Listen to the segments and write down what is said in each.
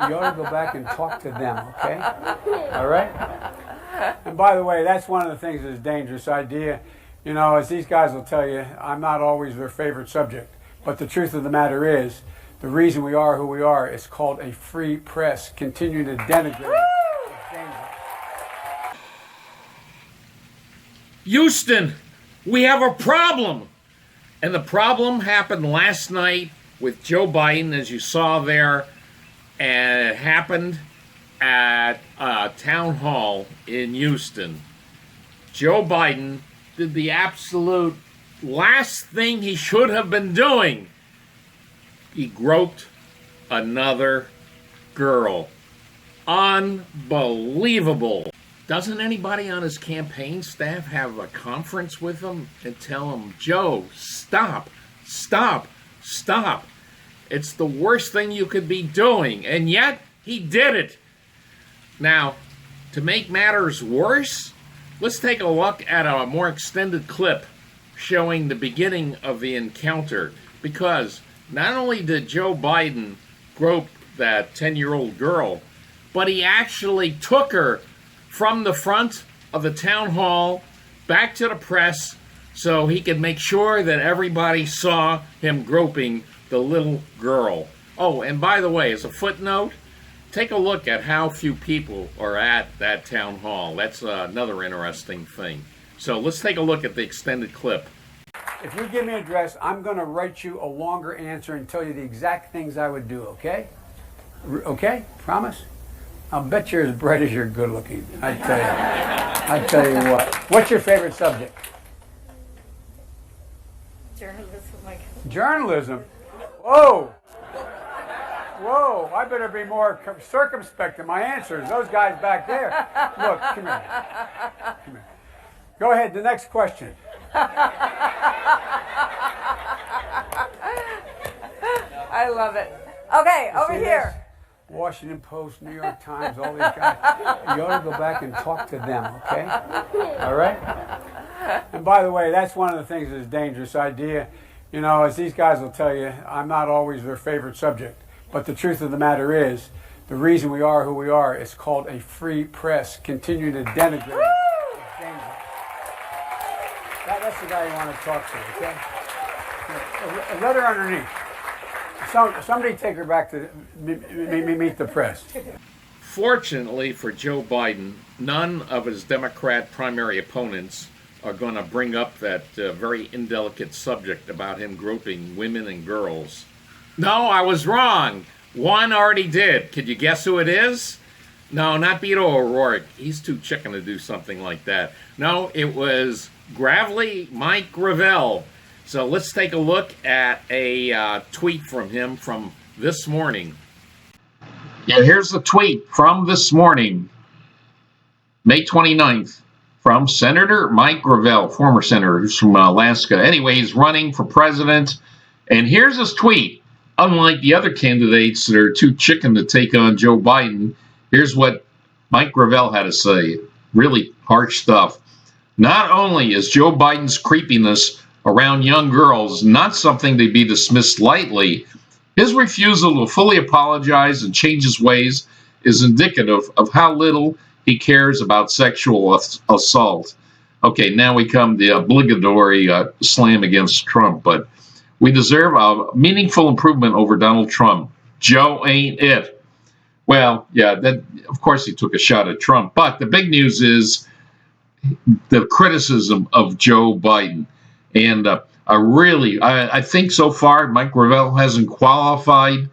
You ought to go back and talk to them, okay? All right? And by the way, that's one of the things that's a dangerous idea. You know, as these guys will tell you, I'm not always their favorite subject. But the truth of the matter is, the reason we are who we are is called a free press. Continuing to denigrate is dangerous. Houston, we have a problem. And the problem happened last night with Joe Biden, as you saw there. And it happened at a town hall in Houston. Joe Biden did the absolute last thing he should have been doing. He groped another girl. Unbelievable. Doesn't anybody on his campaign staff have a conference with him and tell him, Joe, stop, stop, stop. It's the worst thing you could be doing. And yet, he did it. Now, to make matters worse, let's take a look at a more extended clip showing the beginning of the encounter. Because not only did Joe Biden grope that 10-year-old girl, but he actually took her from the front of the town hall back to the press so he could make sure that everybody saw him groping the little girl. Oh, and by the way, as a footnote, take a look at how few people are at that town hall. That's another interesting thing. So let's take a look at the extended clip. If you give me an address, I'm going to write you a longer answer and tell you the exact things I would do, okay? Okay? Promise? I'll bet you're as bright as you're good looking. I tell you what. What's your favorite subject? Journalism, like. Journalism? Whoa! Whoa, I better be more circumspect in my answers. Those guys back there. Look, come here. Come here. Go ahead, the next question. I love it. Okay, over here. This? Washington Post, New York Times, all these guys. You ought to go back and talk to them, okay? All right? And by the way, that's one of the things that's a dangerous idea. You know, as these guys will tell you, I'm not always their favorite subject. But the truth of the matter is, the reason we are who we are is called a free press. Continuing to denigrate is dangerous. That's the guy you want to talk to, okay? A letter underneath. Somebody take her back to meet the press. Fortunately for Joe Biden, none of his Democrat primary opponents are going to bring up that very indelicate subject about him groping women and girls. No, I was wrong. One already did. Could you guess who it is? No, not Beto O'Rourke. He's too chicken to do something like that. No, it was Gravely Mike Gravel. So let's take a look at a tweet from him from this morning. Yeah, here's the tweet from this morning, May 29th, from Senator Mike Gravel, former senator who's from Alaska. Anyway, he's running for president. And here's his tweet. Unlike the other candidates that are too chicken to take on Joe Biden, here's what Mike Gravel had to say. Really harsh stuff. Not only is Joe Biden's creepiness around young girls not something to be dismissed lightly, his refusal to fully apologize and change his ways is indicative of how little he cares about sexual assault. Okay, now we come to the obligatory slam against Trump, but we deserve a meaningful improvement over Donald Trump. Joe ain't it. Well, yeah, that of course he took a shot at Trump, but the big news is the criticism of Joe Biden. And I think so far Mike Gravel hasn't qualified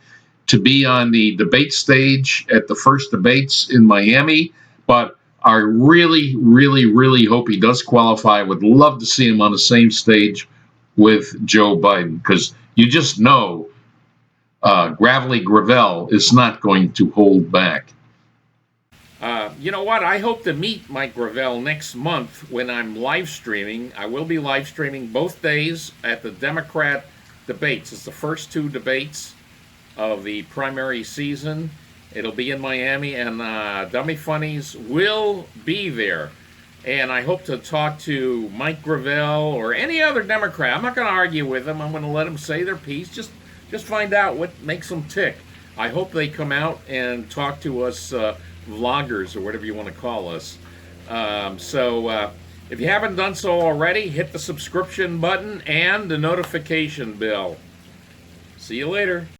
to be on the debate stage at the first debates in Miami, but I really, really, really hope he does qualify. I would love to see him on the same stage with Joe Biden, because you just know Gravely Gravel is not going to hold back. You know what? I hope to meet Mike Gravel next month when I'm live streaming. I will be live streaming both days at the Democrat debates. It's the first two debates of the primary season. It'll be in Miami, and Dummy Funnies will be there. And I hope to talk to Mike Gravel or any other Democrat. I'm not going to argue with them. I'm going to let them say their piece. Just find out what makes them tick. I hope they come out and talk to us vloggers or whatever you want to call us. If you haven't done so already, hit the subscription button and the notification bell. See you later.